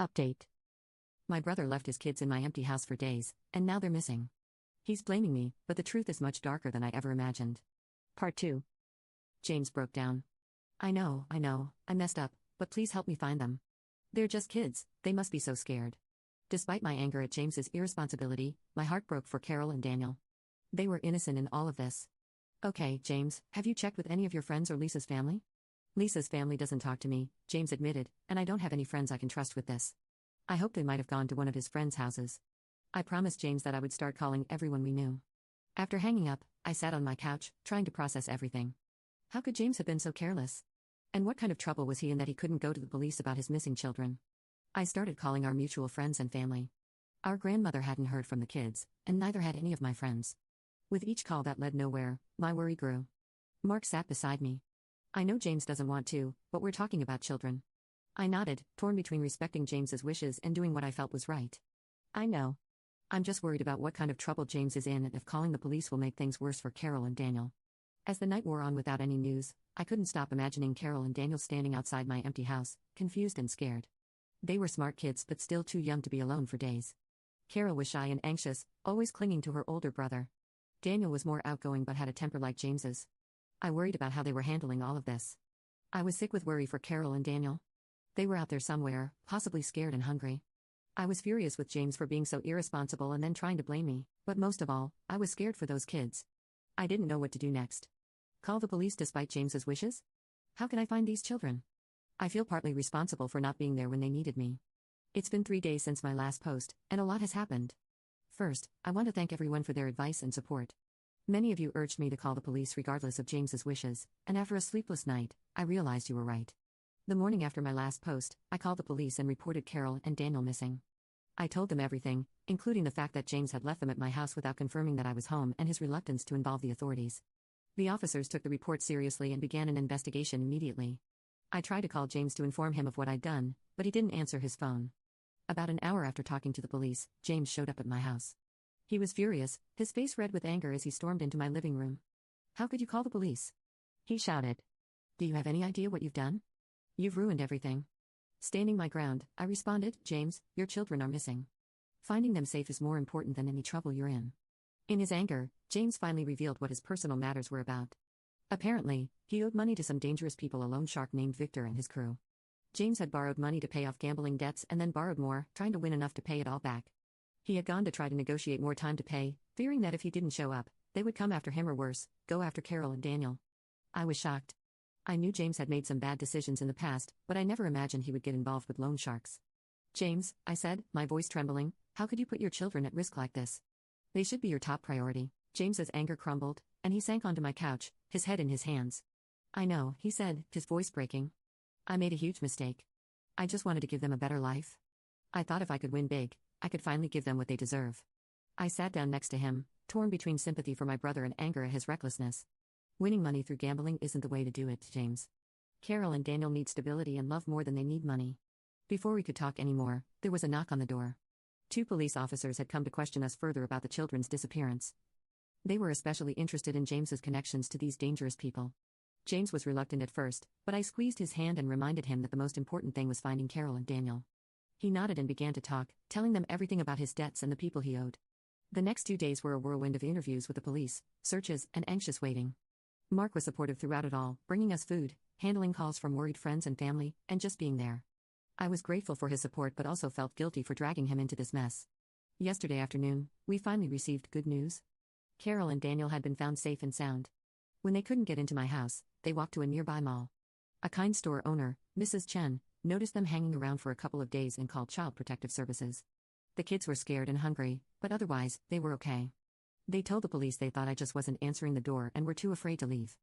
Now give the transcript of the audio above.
Update. My brother left his kids in my empty house for days, and now they're missing. He's blaming me, but the truth is much darker than I ever imagined. Part 2. James broke down. I know, I messed up, but please help me find them. They're just kids, they must be so scared. Despite my anger at James's irresponsibility, my heart broke for Carol and Daniel. They were innocent in all of this. Okay, James, have you checked with any of your friends or Lisa's family? Lisa's family doesn't talk to me, James admitted, and I don't have any friends I can trust with this. I hope they might have gone to one of his friends' houses. I promised James that I would start calling everyone we knew. After hanging up, I sat on my couch, trying to process everything. How could James have been so careless? And what kind of trouble was he in that he couldn't go to the police about his missing children? I started calling our mutual friends and family. Our grandmother hadn't heard from the kids, and neither had any of my friends. With each call that led nowhere, my worry grew. Mark sat beside me. I know James doesn't want to, but we're talking about children. I nodded, torn between respecting James's wishes and doing what I felt was right. I know. I'm just worried about what kind of trouble James is in and if calling the police will make things worse for Carol and Daniel. As the night wore on without any news, I couldn't stop imagining Carol and Daniel standing outside my empty house, confused and scared. They were smart kids but still too young to be alone for days. Carol was shy and anxious, always clinging to her older brother. Daniel was more outgoing but had a temper like James's. I worried about how they were handling all of this. I was sick with worry for Carol and Daniel. They were out there somewhere, possibly scared and hungry. I was furious with James for being so irresponsible and then trying to blame me, but most of all, I was scared for those kids. I didn't know what to do next. Call the police despite James's wishes? How can I find these children? I feel partly responsible for not being there when they needed me. It's been 3 days since my last post, and a lot has happened. First, I want to thank everyone for their advice and support. Many of you urged me to call the police regardless of James's wishes, and after a sleepless night, I realized you were right. The morning after my last post, I called the police and reported Carol and Daniel missing. I told them everything, including the fact that James had left them at my house without confirming that I was home and his reluctance to involve the authorities. The officers took the report seriously and began an investigation immediately. I tried to call James to inform him of what I'd done, but he didn't answer his phone. About an hour after talking to the police, James showed up at my house. He was furious, his face red with anger as he stormed into my living room. How could you call the police? He shouted. Do you have any idea what you've done? You've ruined everything. Standing my ground, I responded, James, your children are missing. Finding them safe is more important than any trouble you're in. In his anger, James finally revealed what his personal matters were about. Apparently, he owed money to some dangerous people, a loan shark named Victor and his crew. James had borrowed money to pay off gambling debts and then borrowed more, trying to win enough to pay it all back. He had gone to try to negotiate more time to pay, fearing that if he didn't show up, they would come after him or worse, go after Carol and Daniel. I was shocked. I knew James had made some bad decisions in the past, but I never imagined he would get involved with loan sharks. James, I said, my voice trembling, how could you put your children at risk like this? They should be your top priority. James's anger crumbled, and he sank onto my couch, his head in his hands. I know, he said, his voice breaking. I made a huge mistake. I just wanted to give them a better life. I thought if I could win big, I could finally give them what they deserve. I sat down next to him, torn between sympathy for my brother and anger at his recklessness. Winning money through gambling isn't the way to do it, James. Carol and Daniel need stability and love more than they need money. Before we could talk anymore, there was a knock on the door. 2 police officers had come to question us further about the children's disappearance. They were especially interested in James's connections to these dangerous people. James was reluctant at first, but I squeezed his hand and reminded him that the most important thing was finding Carol and Daniel. He nodded and began to talk, telling them everything about his debts and the people he owed. The next 2 days were a whirlwind of interviews with the police, searches, and anxious waiting. Mark was supportive throughout it all, bringing us food, handling calls from worried friends and family, and just being there. I was grateful for his support but also felt guilty for dragging him into this mess. Yesterday afternoon, we finally received good news. Carol and Daniel had been found safe and sound. When they couldn't get into my house, they walked to a nearby mall. A kind store owner, Mrs. Chen, noticed them hanging around for a couple of days and called Child Protective Services. The kids were scared and hungry, but otherwise, they were okay. They told the police they thought I just wasn't answering the door and were too afraid to leave.